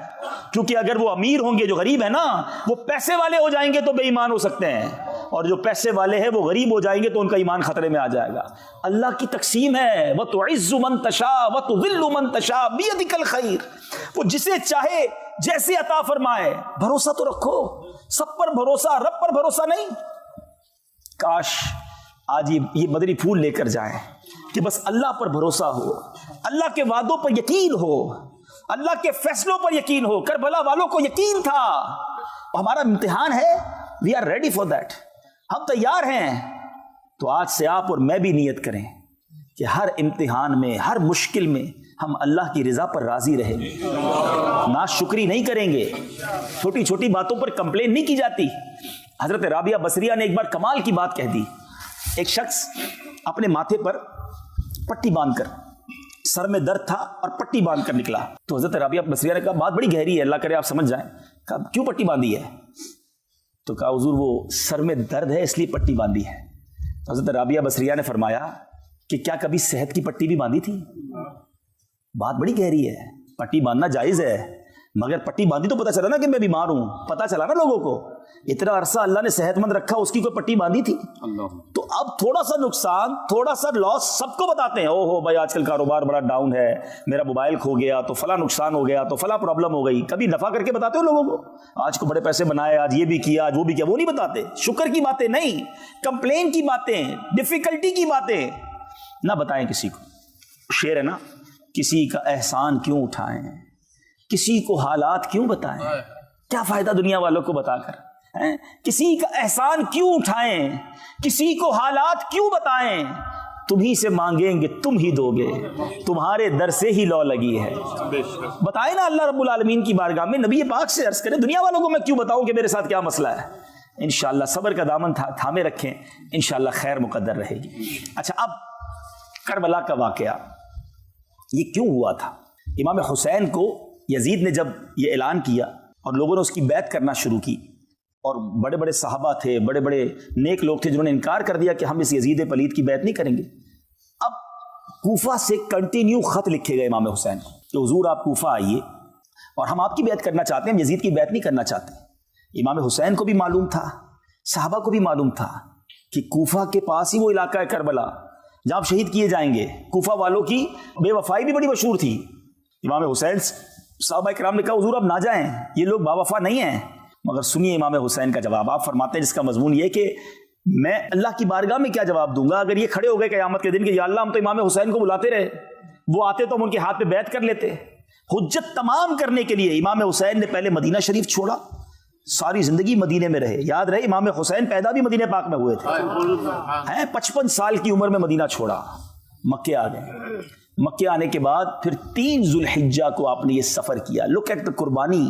کیونکہ اگر وہ امیر ہوں گے, جو غریب ہے نا وہ پیسے والے ہو جائیں گے تو بے ایمان ہو سکتے ہیں, اور جو پیسے والے ہیں وہ غریب ہو جائیں گے تو ان کا ایمان خطرے میں آ جائے گا. اللہ کی تقسیم ہے, وَتُعِزُّ مَن تَشَاءُ وَتُذِلُّ مَن تَشَاءُ بِيَدِكَ الْخَيْرُ. وہ جسے چاہے جیسے عطا فرمائے. بھروسہ تو رکھو, سب پر بھروسہ, رب پر بھروسہ نہیں. کاش آج یہ مدنی پھول لے کر جائیں کہ بس اللہ پر بھروسہ ہو, اللہ کے وعدوں پر یقین ہو, اللہ کے فیصلوں پر یقین ہو. کربلا والوں کو یقین تھا. ہمارا امتحان ہے, we are ready for that, ہم تیار ہیں. تو آج سے آپ اور میں بھی نیت کریں کہ ہر امتحان میں, ہر مشکل میں ہم اللہ کی رضا پر راضی رہیں گے, ناشکری نہیں کریں گے. چھوٹی چھوٹی باتوں پر کمپلین نہیں کی جاتی. حضرت رابعہ بصریہ نے ایک بار کمال کی بات کہہ دی. ایک شخص اپنے ماتھے پر پٹی باندھ کر, سر میں درد تھا اور پٹی باندھ کر نکلا. تو حضرت رابعہ بصریہ نے کہا بات بڑی گہری ہے, اللہ کرے آپ سمجھ جائیں. کہا کیوں پٹی باندھی ہے؟ تو کہا حضور وہ سر میں درد ہے اس لیے پٹی باندھی ہے. تو حضرت رابعہ بصریہ نے فرمایا کہ کیا کبھی صحت کی پٹی بھی باندھی تھی؟ بات بڑی گہری ہے. پٹی باندھنا جائز ہے, مگر پٹی باندھی تو پتا چلا نا کہ میں بیمار ہوں, پتا چلا نا لوگوں کو. اتنا عرصہ اللہ نے صحت مند رکھا, اس کی کوئی پٹی باندھی تھی؟ تو اب تھوڑا سا نقصان, تھوڑا سا لاس سب کو بتاتے ہیں. او ہو بھائی آج کل کاروبار بڑا ڈاؤن ہے, میرا موبائل کھو گیا تو فلاں نقصان ہو گیا, تو فلاں پرابلم ہو گئی. کبھی نفع کر کے بتاتے ہو لوگوں کو, آج کو بڑے پیسے بنائے, آج یہ بھی کیا, آج وہ بھی کیا, وہ نہیں بتاتے. شکر کی باتیں نہیں, کمپلین کی باتیں, ڈیفیکلٹی کی باتیں نہ بتائیں کسی کو. شعر ہے نا, کسی کا احسان کیوں اٹھائیں, کسی کو حالات کیوں بتائیں, کیا فائدہ دنیا والوں کو بتا کر. کسی کا احسان کیوں اٹھائیں, کسی کو حالات کیوں بتائیں, تمہیں سے مانگیں گے تم ہی دو گے, تمہارے در سے ہی لو لگی ہے. بتائے نا اللہ رب العالمین کی بارگاہ میں, نبی پاک سے عرض کریں دنیا والوں کو میں کیوں بتاؤں کہ میرے ساتھ کیا مسئلہ ہے. انشاءاللہ صبر کا دامن تھامے رکھیں, انشاءاللہ خیر مقدر رہے گی. اچھا, اب کربلا کا واقعہ یہ کیوں ہوا تھا؟ امام حسین کو یزید نے جب یہ اعلان کیا اور لوگوں نے اس کی بیعت کرنا شروع کی, اور بڑے بڑے صحابہ تھے, بڑے بڑے نیک لوگ تھے جنہوں نے انکار کر دیا کہ ہم اس یزید پلید کی بیعت نہیں کریں گے. اب کوفہ سے کنٹینیو خط لکھے گئے امام حسین کو کہ حضور آپ کوفہ آئیے اور ہم آپ کی بیعت کرنا چاہتے ہیں, ہم یزید کی بیعت نہیں کرنا چاہتے. امام حسین کو بھی معلوم تھا, صحابہ کو بھی معلوم تھا کہ کوفہ کے پاس ہی وہ علاقہ ہے کربلا جہاں آپ شہید کیے جائیں گے. کوفہ والوں کی بے وفائی بھی بڑی مشہور تھی. امام حسین صحابہ کرام نے کہا حضور اب نہ جائیں, یہ لوگ با وفا نہیں ہیں. مگر سنیے امام حسین کا جواب. آپ فرماتے ہیں جس کا مضمون یہ کہ میں اللہ کی بارگاہ میں کیا جواب دوں گا اگر یہ کھڑے ہو گئے قیامت کے دن کہ یا اللہ ہم تو امام حسین کو بلاتے رہے, وہ آتے تو ہم ان کے ہاتھ پہ بیعت کر لیتے. حجت تمام کرنے کے لیے امام حسین نے پہلے مدینہ شریف چھوڑا, ساری زندگی مدینے میں رہے. یاد رہے امام حسین پیدا بھی مدینہ پاک میں ہوئے تھے, 55 سال کی عمر میں مدینہ چھوڑا, مکے آ گئے. مکے آنے کے بعد پھر 3 ذوالحجہ کو آپ نے یہ سفر کیا. لک ایٹ دا قربانی,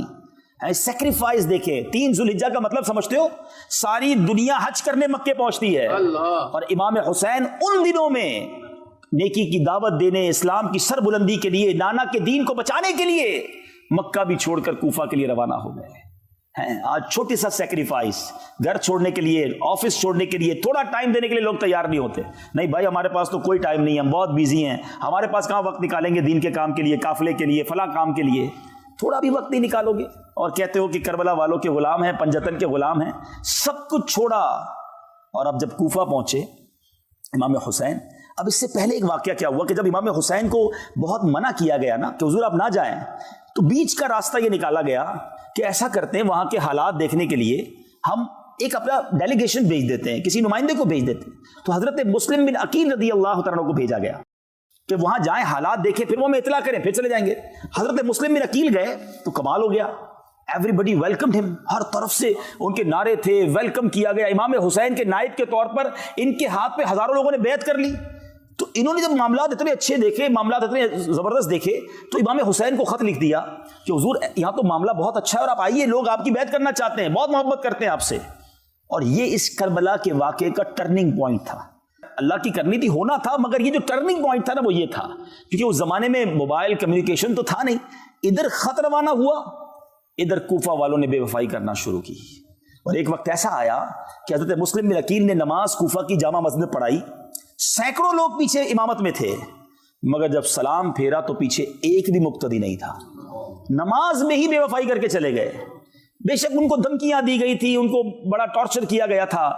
سیکریفائس دیکھیں. 3 ذوالحجہ کا مطلب سمجھتے ہو؟ ساری دنیا حج کرنے مکے پہنچتی ہے, اور امام حسین ان دنوں میں نیکی کی دعوت دینے, اسلام کی سر بلندی کے لیے, نانا کے دین کو بچانے کے لیے مکہ بھی چھوڑ کر کوفہ کے لیے روانہ ہو گئے ہیں. آج چھوٹی سا سیکریفائس, گھر چھوڑنے کے لیے, آفس چھوڑنے کے لیے, تھوڑا ٹائم دینے کے لیے لوگ تیار نہیں ہوتے. نہیں بھائی ہمارے پاس تو کوئی ٹائم نہیں ہے, ہم بہت بیزی ہیں, ہمارے پاس کہاں وقت نکالیں گے دین کے کام کے لیے, قافلے کے لیے, فلاں کام کے لیے. تھوڑا بھی وقت نہیں نکالو گے اور کہتے ہو کہ کربلا والوں کے غلام ہیں, پنجتن کے غلام ہیں. سب کچھ چھوڑا اور اب جب کوفہ پہنچے امام حسین, اب اس سے پہلے ایک واقعہ کیا ہوا کہ جب امام حسین کو بہت منع کیا گیا نا کہ حضور آپ نہ جائیں, تو بیچ کا راستہ یہ نکالا گیا کہ ایسا کرتے ہیں وہاں کے حالات دیکھنے کے لیے ہم ایک اپنا ڈیلیگیشن بھیج دیتے ہیں, کسی نمائندے کو بھیج دیتے ہیں. تو حضرت مسلم بن عقیل رضی اللہ تعالیٰ کو بھیجا گیا کہ وہاں جائیں, حالات دیکھیں, پھر وہ ہمیں اطلاع کریں, پھر چلے جائیں گے. حضرت مسلم بن عقیل گئے تو کمال ہو گیا. ایوری بڈی ویلکمڈ ہم, ہر طرف سے ان کے نعرے تھے, ویلکم کیا گیا. امام حسین کے نائب کے طور پر ان کے ہاتھ پہ ہزاروں لوگوں نے بیعت کر لی. تو انہوں نے جب معاملات اتنے اچھے دیکھے, معاملات اتنے زبردست دیکھے, تو امام حسین کو خط لکھ دیا کہ حضور یہاں تو معاملہ بہت اچھا ہے اور آپ آئیے, لوگ آپ کی بیعت کرنا چاہتے ہیں, بہت محبت کرتے ہیں آپ سے. اور یہ اس کربلا کے واقعے کا ٹرننگ پوائنٹ تھا. اللہ کی کرنی تھی, ہونا تھا, مگر یہ جو ٹرننگ پوائنٹ تھا نا وہ یہ تھا کیونکہ اس زمانے میں موبائل کمیونیکیشن تو تھا نہیں. ادھر خط روانہ ہوا, ادھر کوفہ والوں نے بے وفائی کرنا شروع کی. اور ایک وقت ایسا آیا کہ حضرت مسلم بن عقیل نے نماز کوفہ کی جامع مسجد میں پڑھائی, سینکڑوں لوگ پیچھے امامت میں تھے, مگر جب سلام پھیرا تو پیچھے ایک بھی مقتدی نہیں تھا. نماز میں ہی بے وفائی کر کے چلے گئے. بے شک ان کو دھمکیاں دی گئی تھی, ان کو بڑا ٹارچر کیا گیا تھا,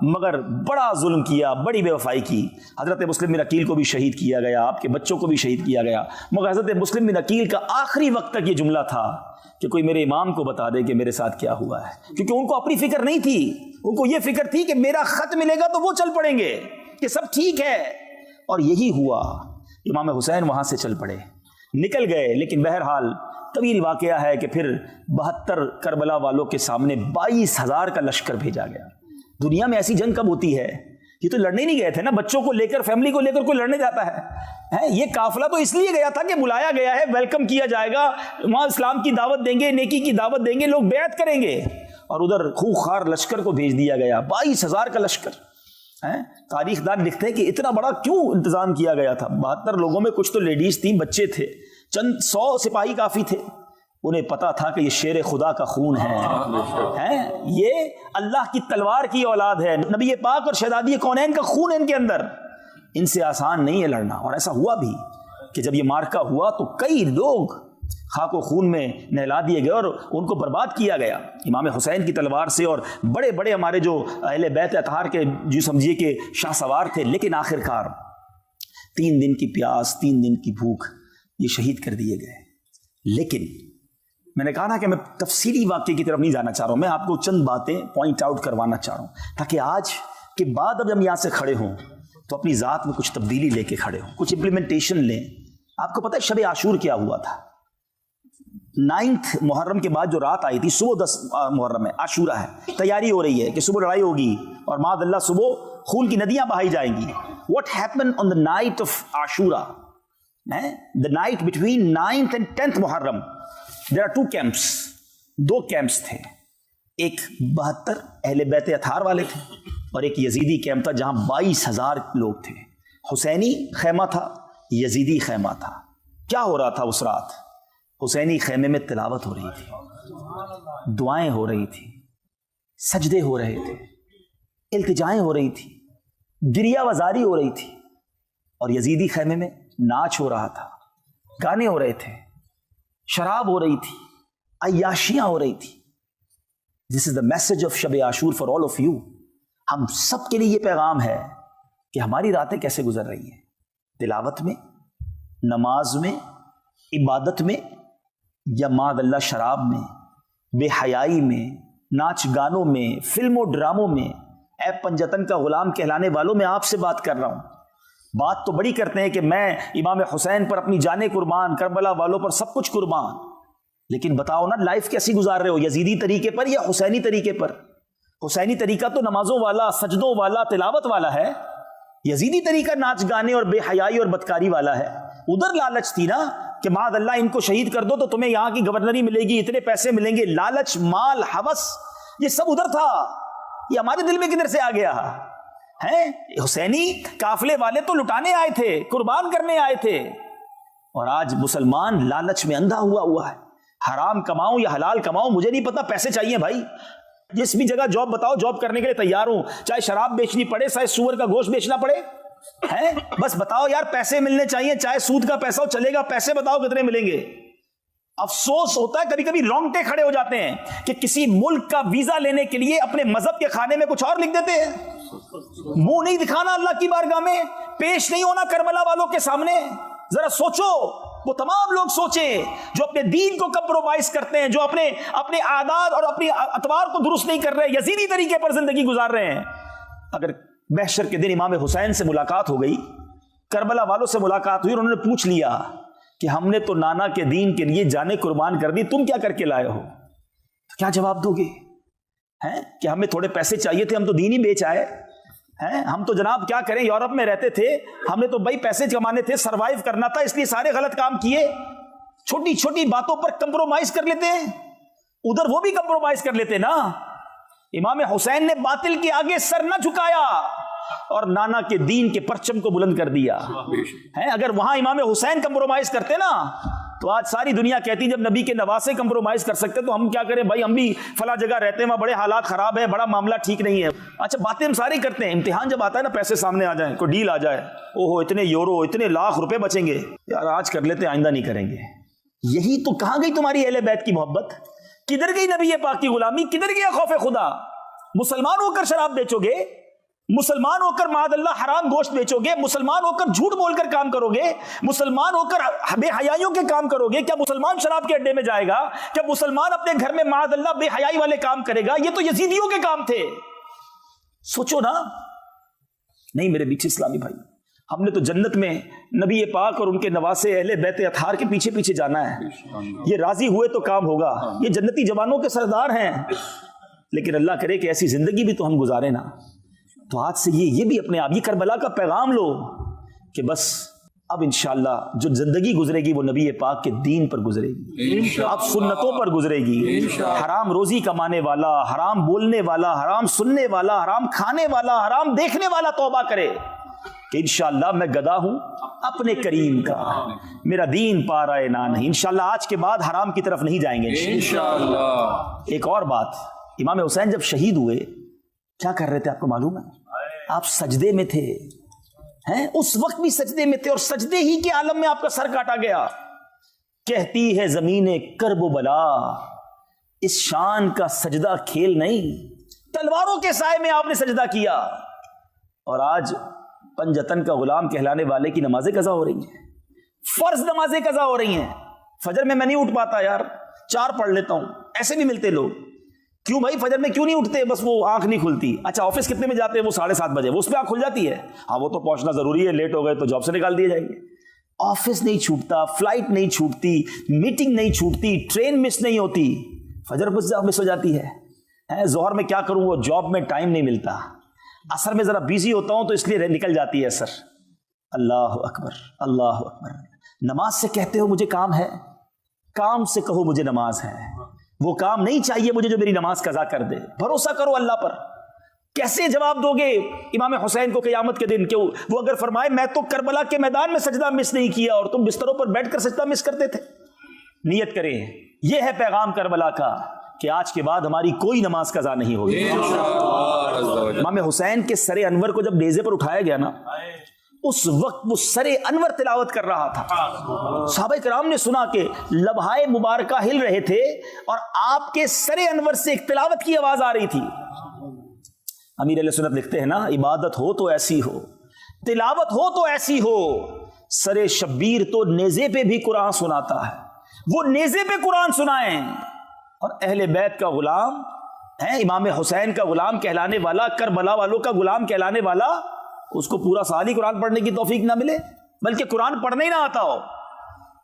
مگر بڑا ظلم کیا, بڑی بے وفائی کی. حضرت مسلم بن عقیل کو بھی شہید کیا گیا, آپ کے بچوں کو بھی شہید کیا گیا. مگر حضرت مسلم بن عقیل کا آخری وقت تک یہ جملہ تھا کہ کوئی میرے امام کو بتا دے کہ میرے ساتھ کیا ہوا ہے, کیونکہ ان کو اپنی فکر نہیں تھی. ان کو یہ فکر تھی کہ میرا خط ملے گا تو وہ چل پڑیں گے کہ سب ٹھیک ہے. اور یہی ہوا. امام حسین وہاں سے چل پڑے, نکل گئے. لیکن بہرحال طویل واقعہ ہے کہ پھر 72 کربلا والوں کے سامنے 22,000 کا لشکر بھیجا گیا. دنیا میں ایسی جنگ کب ہوتی ہے؟ یہ تو لڑنے نہیں گئے تھے نا, بچوں کو لے کر, فیملی کو لے کر کوئی لڑنے جاتا ہے؟ یہ قافلہ تو اس لیے گیا تھا کہ بلایا گیا ہے, ویلکم کیا جائے گا, وہاں اسلام کی دعوت دیں گے, نیکی کی دعوت دیں گے, لوگ بیعت کریں گے. اور ادھر خوخار لشکر کو بھیج دیا گیا, 22,000 کا لشکر. تاریخ دان لکھتے ہیں کہ اتنا بڑا کیوں انتظام کیا گیا تھا. 72 لوگوں میں کچھ تو لیڈیز تھیں, بچے تھے, چند 100 سپاہی کافی تھے. انہیں پتا تھا کہ یہ شیر خدا کا خون ہے, یہ اللہ کی تلوار کی اولاد ہے, نبی پاک اور شہزادی کونین کا خون ہے ان کے اندر. ان سے آسان نہیں ہے لڑنا. اور ایسا ہوا بھی کہ جب یہ مارکا ہوا تو کئی لوگ خاک و خون میں نہلا دیے گئے اور ان کو برباد کیا گیا امام حسین کی تلوار سے. اور بڑے بڑے ہمارے جو اہل بیت اطہار کے جو سمجھیے کہ شاہ سوار تھے, لیکن آخرکار 3 دن کی پیاس, 3 دن کی بھوک, یہ شہید کر دیے گئے. لیکن میں نے کہا نا کہ میں تفصیلی واقعے کی طرف نہیں جانا چاہ رہا ہوں, میں آپ کو چند باتیں پوائنٹ آؤٹ کروانا چاہ رہا ہوں تاکہ آج کے بعد اب ہم یہاں سے کھڑے ہوں تو اپنی ذات میں کچھ تبدیلی لے کے کھڑے ہوں, کچھ امپلیمنٹیشن لیں. آپ کو پتہ ہے شب عاشور کیا ہوا تھا؟ 9 محرم کے بعد جو رات آئی تھی, صبح 10 محرم ہے, عاشورہ ہے, تیاری ہو رہی ہے کہ صبح لڑائی ہوگی اور معاذ اللہ صبح خون کی ندیاں بہائی جائیں گی. What happened on the night of Ashura? The night between 9th and 10th Muharram. There are 2 camps. 2 camps تھے. ایک 72 اہل بیت اطہار والے تھے اور ایک یزیدی کیمپ تھا جہاں 22,000 لوگ تھے. حسینی خیمہ تھا, یزیدی خیمہ تھا. کیا ہو رہا تھا اس رات؟ حسینی خیمے میں تلاوت ہو رہی تھی, دعائیں ہو رہی تھی, سجدے ہو رہے تھے, التجائیں ہو رہی تھی, گریہ وزاری ہو رہی تھی. اور یزیدی خیمے میں ناچ ہو رہا تھا, گانے ہو رہے تھے, شراب ہو رہی تھی, عیاشیاں ہو رہی تھی. This is the message of شب عاشور for all of you. ہم سب کے لیے یہ پیغام ہے کہ ہماری راتیں کیسے گزر رہی ہیں, تلاوت میں, نماز میں, عبادت میں, یا معاذ اللہ شراب میں, بے حیائی میں, ناچ گانوں میں, فلموں ڈراموں میں. اے پنجتن کا غلام کہلانے والوں, میں آپ سے بات کر رہا ہوں. بات تو بڑی کرتے ہیں کہ میں امام حسین پر اپنی جانیں قربان, کربلا والوں پر سب کچھ قربان, لیکن بتاؤ نا لائف کیسی گزار رہے ہو, یزیدی طریقے پر یا حسینی طریقے پر؟ حسینی طریقہ تو نمازوں والا, سجدوں والا, تلاوت والا ہے. یزیدی طریقہ ناچ گانے اور بے حیائی اور بدکاری والا ہے. ادھر لالچ تھی نا کہ معاذ اللہ ان کو شہید کر دو تو تمہیں یہاں کی گورنری ملے گی, اتنے پیسے ملیں گے. لالچ, مال, ہوس, یہ سب ادھر تھا. یہ ہمارے دل میں کدھر سے آ گیا ہے؟ حسینی قافلے والے تو لٹانے آئے تھے, قربان کرنے آئے تھے, اور آج مسلمان لالچ میں اندھا ہوا ہے. حرام کماؤں یا حلال کماؤں مجھے نہیں پتا, پیسے چاہیے بھائی. جس بھی جگہ جاب بتاؤ, جاب کرنے کے لیے تیار ہوں, چاہے شراب بیچنی پڑے, چاہے سور کا گوشت بیچنا پڑے, ہیں بس بتاؤ یار, پیسے ملنے چاہیے, چاہے سود کا پیسہ ہو چلے گا, پیسے بتاؤ کتنے ملیں گے. افسوس ہوتا ہے کبھی کبھی رونگٹے کھڑے ہو جاتے ہیں کہ کسی ملک کا ویزا لینے کے لیے اپنے مذہب کے کھانے میں کچھ اور لکھ دیتے ہیں. منہ نہیں دکھانا اللہ کی بارگاہ میں, پیش نہیں ہونا کربلا والوں کے سامنے. ذرا سوچو, وہ تمام لوگ سوچیں جو اپنے دین کو کمپرومائز کرتے ہیں, جو اپنے عادات اور اپنی اطوار کو درست نہیں کر رہے, یزیدی طریقے پر زندگی گزار رہے ہیں. اگر محشر کے دن امام حسین سے ملاقات ہو گئی, کربلا والوں سے ملاقات ہوئی, اور انہوں نے پوچھ لیا کہ ہم نے تو نانا کے دین کے لیے جانیں قربان کر دی, تم کیا کر کے لائے ہو, کیا جواب دو گے؟ کہ ہمیں تھوڑے پیسے چاہیے تھے, ہم تو دین ہی بیچ آئے ہیں, ہم تو جناب کیا کریں, یورپ میں رہتے تھے, ہمیں تو بھائی پیسے کمانے تھے, سروائیو کرنا تھا, اس لیے سارے غلط کام کیے. چھوٹی چھوٹی باتوں پر کمپرومائز کر لیتے ہیں. ادھر وہ بھی کمپرومائز کر لیتے نا. امام حسین نے باطل کے آگے سر نہ جھکایا اور نانا کے دین کے پرچم کو بلند کر دیا. اگر وہاں امام حسین کمپرومائز کرتے نا تو آج ساری دنیا کہتی جب نبی کے نواسے کمپرومائز کر سکتے تو ہم کیا کریں بھائی, ہم بھی فلاں جگہ رہتے ہیں, وہاں بڑے حالات خراب ہے, بڑا معاملہ ٹھیک نہیں ہے. اچھا باتیں ہم ساری کرتے ہیں, امتحان جب آتا ہے نا, پیسے سامنے آ جائیں, کوئی ڈیل آ جائے, اوہو اتنے یورو, اتنے لاکھ روپے بچیں گے, یار آج کر لیتے آئندہ نہیں کریں گے. یہی تو کہاں گئی تمہاری اہل بیت کی محبت, کدھر گئی نبی پاک کی غلامی, کدھر گیا خوف خدا. مسلمان ہو کر شراب بیچو گے, مسلمان ہو کر معاذ اللہ حرام گوشت بیچو گے, مسلمان ہو کر جھوٹ بول کر کام کرو گے, مسلمان ہو کر بے حیائیوں کے کام کرو گے. کیا مسلمان شراب کے اڈے میں جائے گا؟ کیا مسلمان اپنے گھر میں معاذ اللہ بے حیائی والے کام کرے گا؟ یہ تو یزیدیوں کے کام تھے. سوچو نا. نہیں میرے بیچ اسلامی بھائی, ہم نے تو جنت میں نبی پاک اور ان کے نواسے اہل بیت اطہار کے پیچھے پیچھے جانا ہے. یہ راضی ہوئے تو کام ہوگا, یہ جنتی جوانوں کے سردار ہیں. لیکن اللہ کرے کہ ایسی زندگی بھی تو ہم گزارے نا. تو آج سے یہ بھی اپنے آپ, یہ کربلا کا پیغام لو کہ بس اب انشاءاللہ جو زندگی گزرے گی وہ نبی پاک کے دین پر گزرے گی, اب سنتوں پر گزرے گی. حرام روزی کمانے والا, حرام بولنے والا, حرام سننے والا, حرام کھانے والا, حرام دیکھنے والا توبہ کرے کہ انشاءاللہ میں گدا ہوں اپنے کریم کا, میرا دین پا رہا ہے نہ نہیں. انشاءاللہ آج کے بعد حرام کی طرف نہیں جائیں گے انشاءاللہ. ایک اور بات, امام حسین جب شہید ہوئے کیا کر رہے تھے آپ کو معلوم ہے؟ آپ سجدے میں تھے, اس وقت بھی سجدے میں تھے, اور سجدے ہی کے عالم میں آپ کا سر کاٹا گیا. کہتی ہے زمین کرب و بلا, اس شان کا سجدہ کھیل نہیں, تلواروں کے سائے میں آپ نے سجدہ کیا. اور آج پنجتن کا غلام کہلانے والے کی نمازیں قضا ہو رہی ہیں, فرض نمازیں قضا ہو رہی ہیں. فجر میں نہیں اٹھ پاتا یار, 4 پڑھ لیتا ہوں, ایسے بھی ملتے لوگ. کیوں بھائی فجر میں کیوں نہیں اٹھتے؟ بس وہ آنکھ نہیں کھلتی. اچھا آفس کتنے میں جاتے ہیں؟ وہ 7:30 بجے, وہ اس پہ آنکھ کھل جاتی ہے. ہاں وہ تو پہنچنا ضروری ہے, لیٹ ہو گئے تو جاب سے نکال دیے جائیں گے. آفس نہیں چھوٹتا, فلائٹ نہیں چھوٹتی, میٹنگ نہیں چھوٹتی, ٹرین مس نہیں ہوتی, فجر مس ہو جاتی ہے. ظہر میں کیا کروں, وہ جاب میں ٹائم نہیں ملتا. عصر میں ذرا بیزی ہوتا ہوں تو اس لیے نکل جاتی ہے عصر. اللہ اکبر, اللہ اکبر. نماز سے کہتے ہو مجھے کام ہے, کام سے کہو مجھے نماز ہے. وہ کام نہیں چاہیے مجھے جو میری نماز قضا کر دے. بھروسہ کرو اللہ پر. کیسے جواب دو گے امام حسین کو قیامت کے دن کہ وہ اگر فرمائے میں تو کربلا کے میدان میں سجدہ مس نہیں کیا اور تم بستروں پر بیٹھ کر سجدہ مس کرتے تھے؟ نیت کریں, یہ ہے پیغام کربلا کا کہ آج کے بعد ہماری کوئی نماز قضا نہیں ہوگی. امام حسین کے سر انور کو جب نیزے پر اٹھایا گیا نا, اس وقت وہ سر انور تلاوت کر رہا تھا. صحابہ کرام نے سنا کہ لبہائے مبارکہ ہل رہے تھے اور آپ کے سر انور سے ایک تلاوت کی آواز آ رہی تھی. امیر علیہ سنت لکھتے ہیں نا, عبادت ہو تو ایسی ہو, تلاوت ہو تو ایسی ہو, سر شبیر تو نیزے پہ بھی قرآن سناتا ہے, وہ نیزے پہ قرآن سنائیں. اور اہل بیت کا غلام ہے, امام حسین کا غلام کہلانے والا, کربلا والوں کا غلام کہلانے والا, اس کو پورا سال ہی قرآن پڑھنے کی توفیق نہ ملے بلکہ قرآن پڑھنا ہی نہ آتا ہو.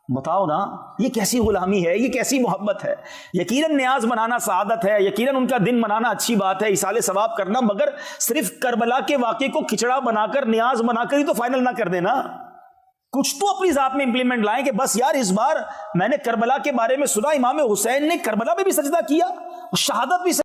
بتاؤ نا یہ کیسی غلامی ہے, یہ کیسی محبت ہے. یقیناً نیاز منانا سعادت ہے, یقیناً ان کا دن منانا اچھی بات ہے, ایصال ثواب کرنا, مگر صرف کربلا کے واقعے کو کھچڑا بنا کر نیاز منا کر ہی تو فائنل نہ کر دینا. کچھ تو اپنی ذات میں امپلیمنٹ لائیں کہ بس یار اس بار میں نے کربلا کے بارے میں سنا امام حسین نے کربلا میں بھی سجدہ کیا، شہادت بھی